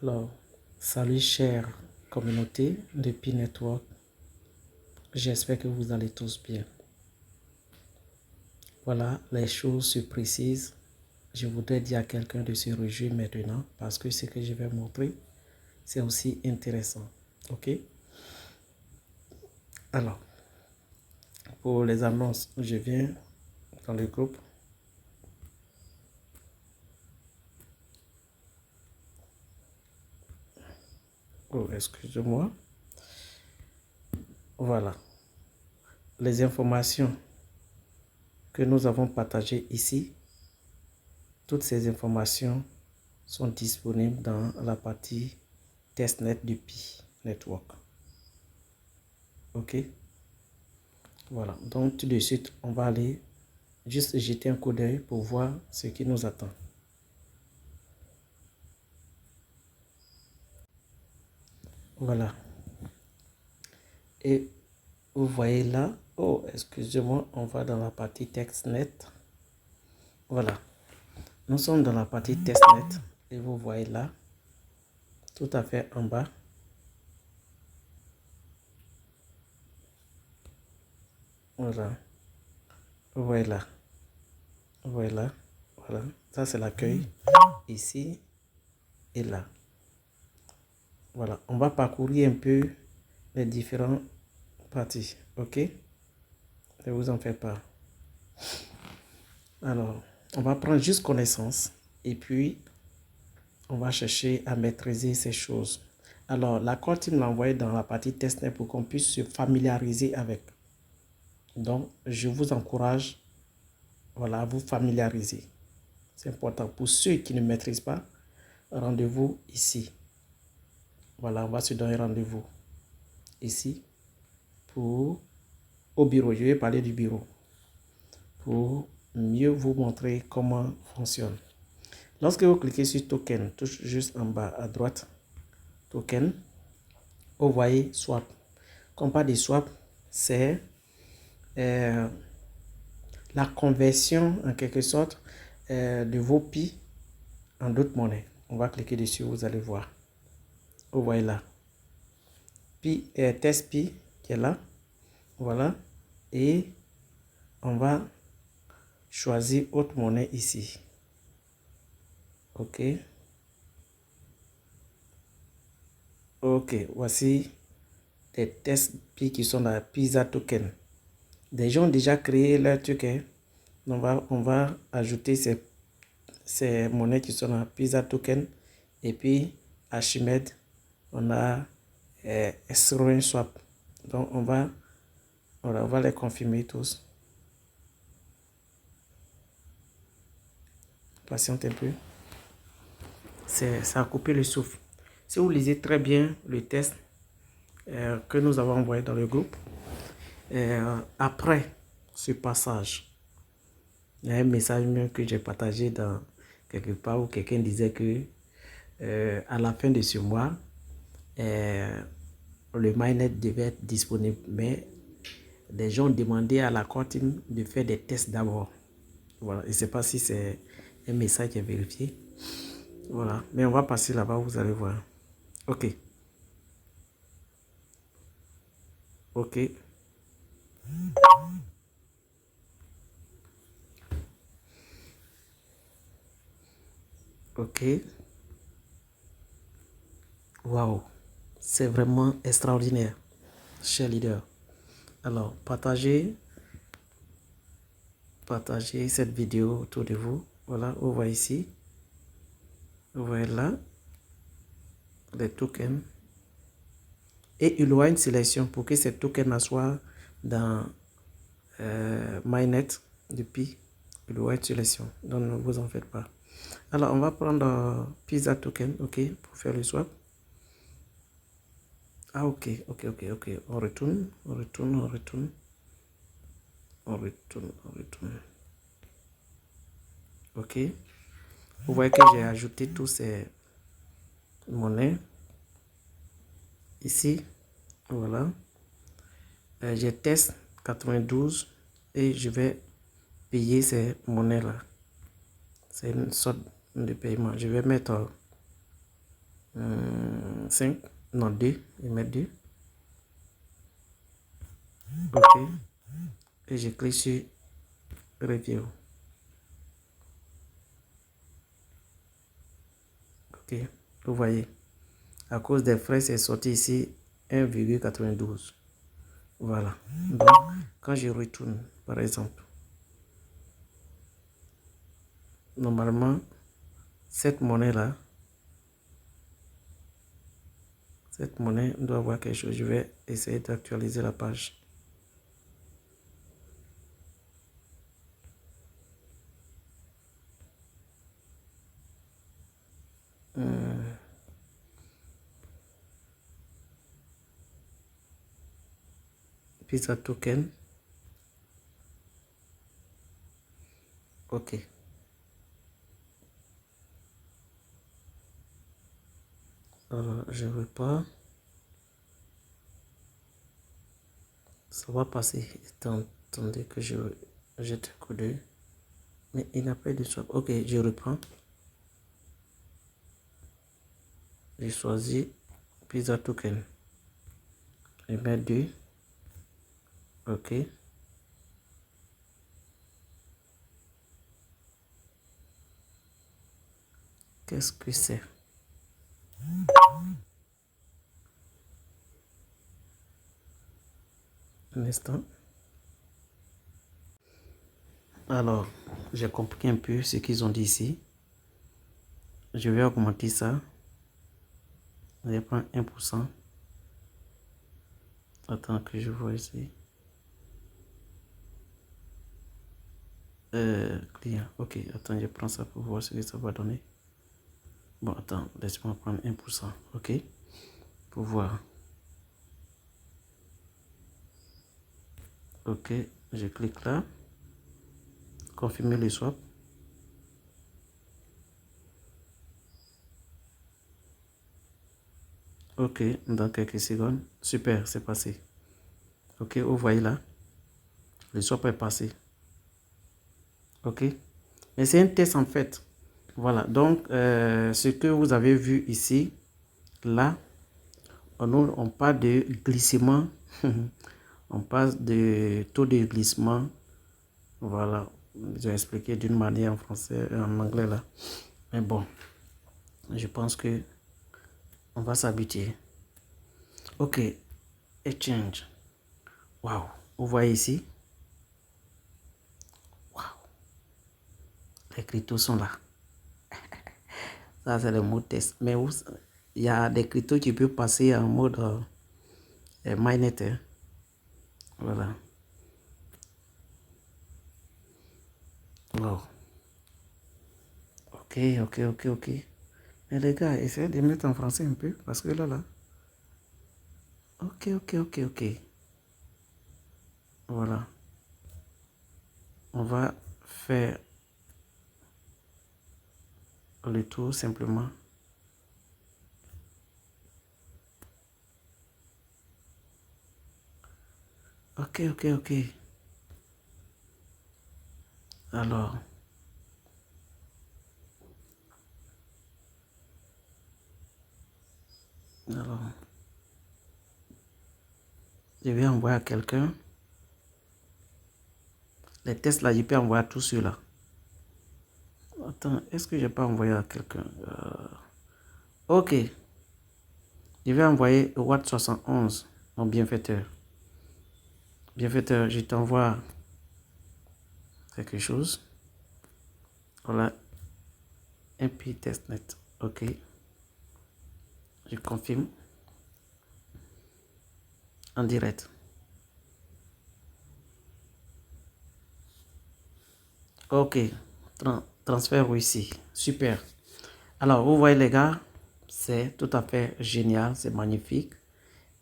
Alors, salut chère communauté de Pi Network. J'espère que vous allez tous bien. Voilà, les choses se précisent. Je voudrais dire à quelqu'un de se réjouir maintenant parce que ce que je vais montrer, c'est aussi intéressant. Ok? Alors, pour les annonces, je viens dans le groupe. Oh, excusez-moi. Voilà. Les informations que nous avons partagées ici, toutes ces informations sont disponibles dans la partie testnet du Pi Network. Ok? Voilà. Donc, tout de suite, on va aller juste jeter un coup d'œil pour voir ce qui nous attend. Voilà. Et vous voyez là, oh, excusez-moi, on va dans la partie testnet. Voilà. Nous sommes dans la partie testnet et vous voyez là, tout à fait en bas. Voilà. Vous voyez là. Vous voyez là. Voilà. Ça, c'est l'accueil. Ici et là. Voilà. On va parcourir un peu les différentes parties. Ok? Ne vous en faites pas. Alors, on va prendre juste connaissance et puis on va chercher à maîtriser ces choses. Alors, la Core Team l'a envoyé dans la partie testnet pour qu'on puisse se familiariser avec. Donc, je vous encourage à vous familiariser. C'est important. Pour ceux qui ne maîtrisent pas, rendez-vous ici. Voilà, on va se donner rendez-vous ici au bureau. Je vais parler du bureau pour mieux vous montrer comment fonctionne. Lorsque vous cliquez sur token, touche juste en bas à droite, token, vous voyez swap. Quand on parle de swap, c'est la conversion en quelque sorte de vos pi en d'autres monnaies. On va cliquer dessus, vous allez voir. Vous voyez là. Pi, test pi qui est là. Voilà. Et on va choisir autre monnaie ici. Ok. Ok. Voici des tests pi qui sont dans Pizza Token. Des gens ont déjà créé leur truc. On va ajouter ces monnaies qui sont dans Pizza Token. Et puis Archimède, on a S-Roin Swap. Donc on va les confirmer tous. Patiente un peu. Ça a coupé le souffle. Si vous lisez très bien le test que nous avons envoyé dans le groupe, après ce passage, il y a un message même que j'ai partagé dans quelque part où quelqu'un disait que à la fin de ce mois, le mainnet devait être disponible, mais des gens demandaient à la Core Team de faire des tests d'abord. Voilà, je ne sais pas si c'est un message qui est vérifié. Voilà, mais on va passer là-bas, vous allez voir. Ok. Ok. Ok. Waouh. C'est vraiment extraordinaire, cher leader. Alors, partagez cette vidéo autour de vous. Voilà, vous voyez ici. Vous voyez là, les tokens. Et il y aura une sélection pour que ces tokens soient dans mainnet depuis. Il y aura une sélection. Donc, ne vous en faites pas. Alors, on va prendre Pizza Token, ok, pour faire le swap. Ah, ok. On retourne. Ok. Vous voyez que j'ai ajouté tous ces monnaies. Ici, voilà. J'ai test 92 et je vais payer ces monnaies-là. C'est une sorte de paiement. Je vais mettre 5, non 2, je mets 2. Ok. Et je clique sur Review. Ok. Vous voyez. À cause des frais, c'est sorti ici 1,92. Voilà. Donc, quand je retourne, par exemple, normalement, cette monnaie-là, cette monnaie doit avoir quelque chose. Je vais essayer d'actualiser la page. Visa token. Ok. Alors, je ne veux pas. Ça va passer. Attendez que je jette un coup d'œil. Mais il n'a pas de swap. Ok, je reprends. J'ai choisi Visa token. Je mets 2. Ok. Qu'est-ce que c'est? Un instant. Alors, j'ai compris un peu ce qu'ils ont dit ici. Je vais augmenter ça. Je vais prendre 1%. Attends que je vois ici. Client. Ok, attends, je prends ça pour voir ce que ça va donner. Bon, attends, laisse-moi prendre 1%. Ok, pour voir. Ok, je clique là. Confirmer le swap. Ok, dans quelques secondes. Super, c'est passé. Ok, vous voyez là. Le swap est passé. Ok. Mais c'est un test en fait. Voilà, donc ce que vous avez vu ici, là, on parle de glissement. On parle de taux de glissement. Voilà, je vais expliquer d'une manière en français et en anglais là. Mais bon, je pense que on va s'habituer. Ok, exchange. Waouh, vous voyez ici? Waouh, les cryptos sont là. Ça, c'est le mot test. Mais il y a des cryptos qui peuvent passer en mode mainnet. Hein. Voilà. Wow. Ok, ok, ok, ok. Mais les gars, essayez de mettre en français un peu. Parce que là. Ok, ok, ok, ok. Voilà. On va faire le tour simplement. Ok, ok, ok. Alors. Alors. Je vais envoyer à quelqu'un. Les tests là, je peux envoyer à tous ceux-là. Attends, est-ce que je peux envoyer à quelqu'un? Ok. Je vais envoyer au Watt 71, mon bienfaiteur. Bienfaiteur, je t'envoie quelque chose. Voilà. MP testnet. Ok. Je confirme. En direct. Ok. Transfert ici. Super. Alors, vous voyez les gars, c'est tout à fait génial, c'est magnifique.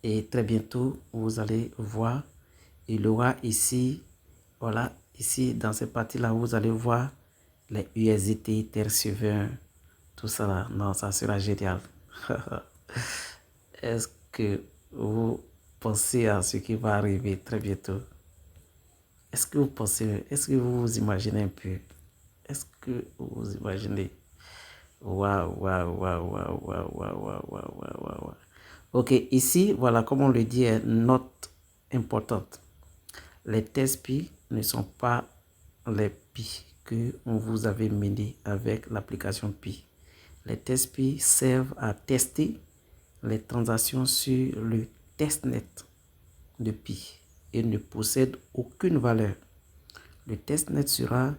Et très bientôt, vous allez voir, il y aura ici, voilà, ici dans cette partie-là, vous allez voir les USDT, Terre tout ça là. Non, ça sera génial. Est-ce que vous pensez à ce qui va arriver très bientôt? Est-ce que vous pensez, est-ce que vous vous imaginez un peu? Est-ce que vous vous imaginez? Waouh, waouh, waouh, waouh, waouh, waouh, waouh, waouh, waouh, waouh. Ok, ici, voilà, comme on le dit, note importante. Les tests PI ne sont pas les PI que vous avez menés avec l'application PI. Les tests PI servent à tester les transactions sur le testnet de PI et ne possèdent aucune valeur. Le testnet sera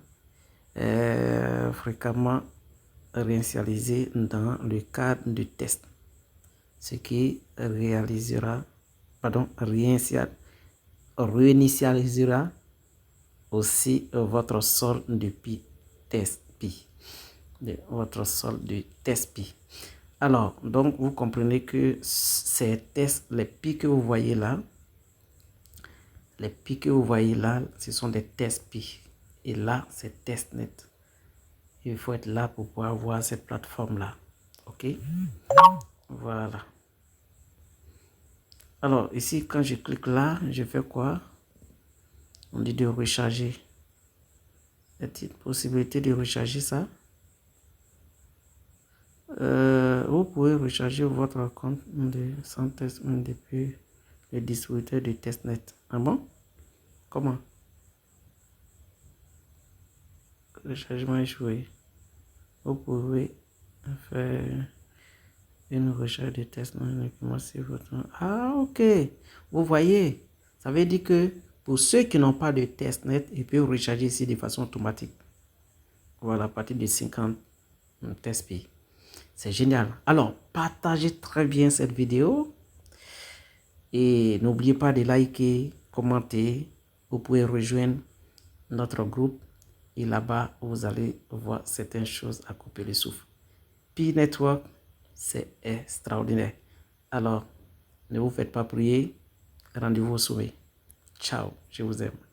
fréquemment réinitialisé dans le cadre du test, ce qui réinitialisera aussi votre solde de PI test PI, votre solde de test PI. Alors, donc vous comprenez que ces tests, les PI que vous voyez là, ce sont des tests PI. Et là, c'est testnet. Il faut être là pour pouvoir voir cette plateforme-là. OK? Voilà. Alors, ici, quand je clique là, je fais quoi? On dit de recharger. Y a-t-il une possibilité de recharger ça? Vous pouvez recharger votre compte sans testnet depuis le distributeur de testnet. Ah bon? Comment? Rechargement échoué. Vous pouvez faire une recherche de testnet. Ah, ok. Vous voyez, ça veut dire que pour ceux qui n'ont pas de testnet, ils peuvent recharger ici de façon automatique. Voilà, à partir de 50 TSP. C'est génial. Alors, partagez très bien cette vidéo. Et n'oubliez pas de liker, commenter. Vous pouvez rejoindre notre groupe. Et là-bas, vous allez voir certaines choses à couper le souffle. Pi Network, c'est extraordinaire. Alors, ne vous faites pas prier. Rendez-vous au sommet. Ciao, je vous aime.